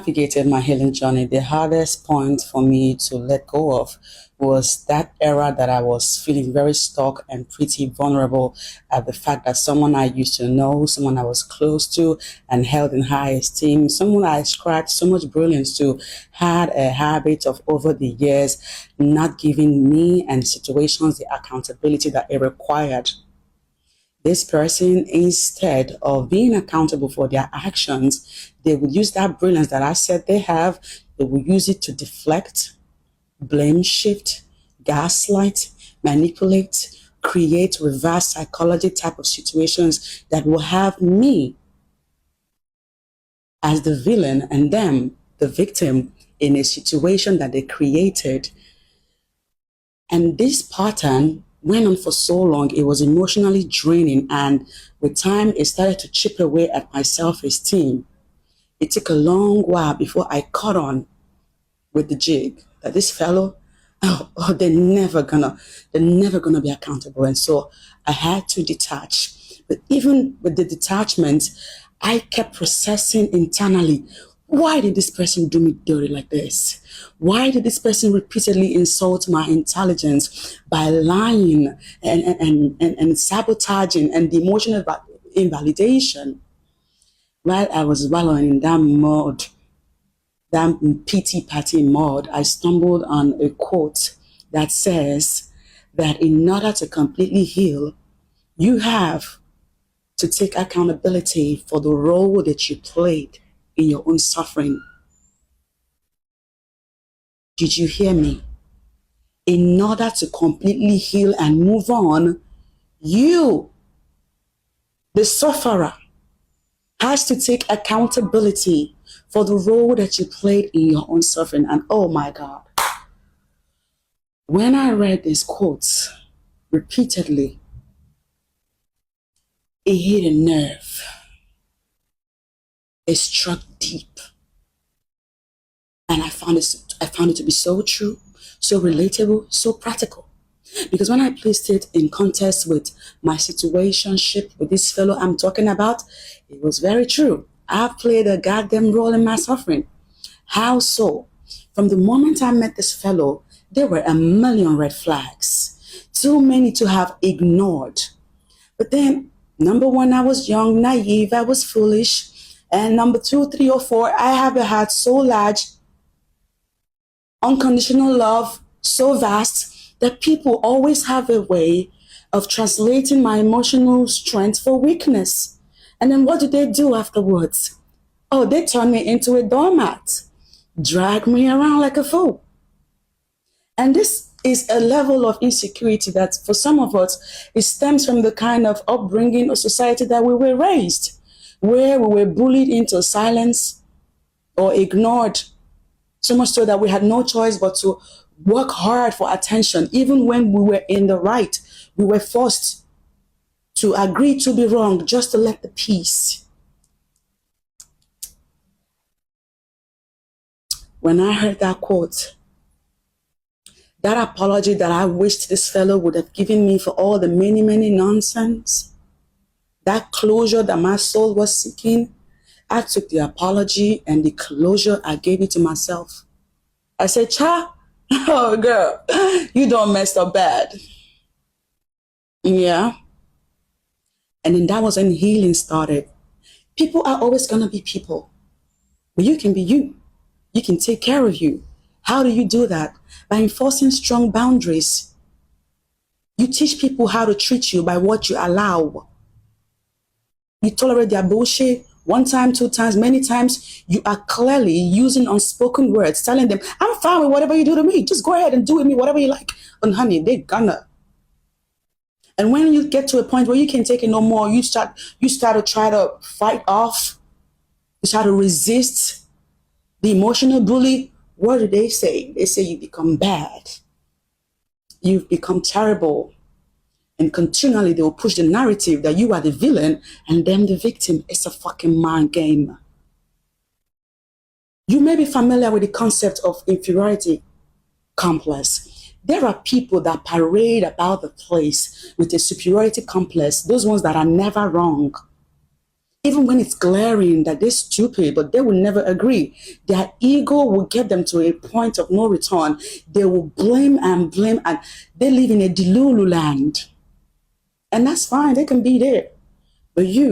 Navigated my healing journey, the hardest point for me to let go of was that era that I was feeling very stuck and pretty vulnerable at the fact that someone I used to know, someone I was close to and held in high esteem, someone I ascribed so much brilliance to, had a habit of over the years not giving me and situations the accountability that it required. This person, instead of being accountable for their actions, they would use that brilliance that I said they have, they will use it to deflect, blame shift, gaslight, manipulate, create reverse psychology type of situations that will have me as the villain and them, the victim, in a situation that they created. And this pattern went on for so long, it was emotionally draining. And with time, it started to chip away at my self-esteem. It took a long while before I caught on with the jig that this fellow, they're never gonna be accountable. And so I had to detach. But even with the detachment, I kept processing internally. Why did this person do me dirty like this? Why did this person repeatedly insult my intelligence by lying and sabotaging and the emotional invalidation? While I was wallowing in that mud, that pity party mud, I stumbled on a quote that says that in order to completely heal, you have to take accountability for the role that you played in your own suffering. Did you hear me? In order to completely heal and move on, you, the sufferer, has to take accountability for the role that you played in your own suffering. And oh my God, when I read these quotes repeatedly, it hit a nerve. It struck deep. And I found it to be so true, so relatable, so practical. Because when I placed it in context with my situationship with this fellow I'm talking about, it was very true. I've played a goddamn role in my suffering. How so? From the moment I met this fellow, there were a million red flags. Too many to have ignored. But then, number one, I was young, naive, I was foolish. And number two, three, or four, I have a heart so large, unconditional love so vast that people always have a way of translating my emotional strength for weakness. And then what do they do afterwards? Oh, they turn me into a doormat, drag me around like a fool. And this is a level of insecurity that for some of us, it stems from the kind of upbringing or society that we were raised, where we were bullied into silence or ignored, so much so that we had no choice but to work hard for attention. Even when we were in the right, we were forced to agree to be wrong just to let the peace. When I heard that quote, that apology that I wished this fellow would have given me for all the many, many nonsense, that closure that my soul was seeking, I took the apology and the closure, I gave it to myself. I said, Cha, oh girl, you don't mess up bad. Yeah. And then that was when healing started. People are always going to be people, but you can be you. You can take care of you. How do you do that? By enforcing strong boundaries. You teach people how to treat you by what you allow. You tolerate their bullshit one time, two times, many times. You are clearly using unspoken words, telling them, I'm fine with whatever you do to me. Just go ahead and do with me whatever you like. And honey, they're gonna. And when you get to a point where you can't take it no more, you start to try to fight off. You start to resist the emotional bully. What do they say? They say you become bad. You've become terrible. And continually they will push the narrative that you are the villain and them the victim. It's a fucking mind game. You may be familiar with the concept of inferiority complex. There are people that parade about the place with a superiority complex, those ones that are never wrong. Even when it's glaring that they're stupid, but they will never agree. Their ego will get them to a point of no return. They will blame, and they live in a delulu land. And that's fine, they can be there. But you,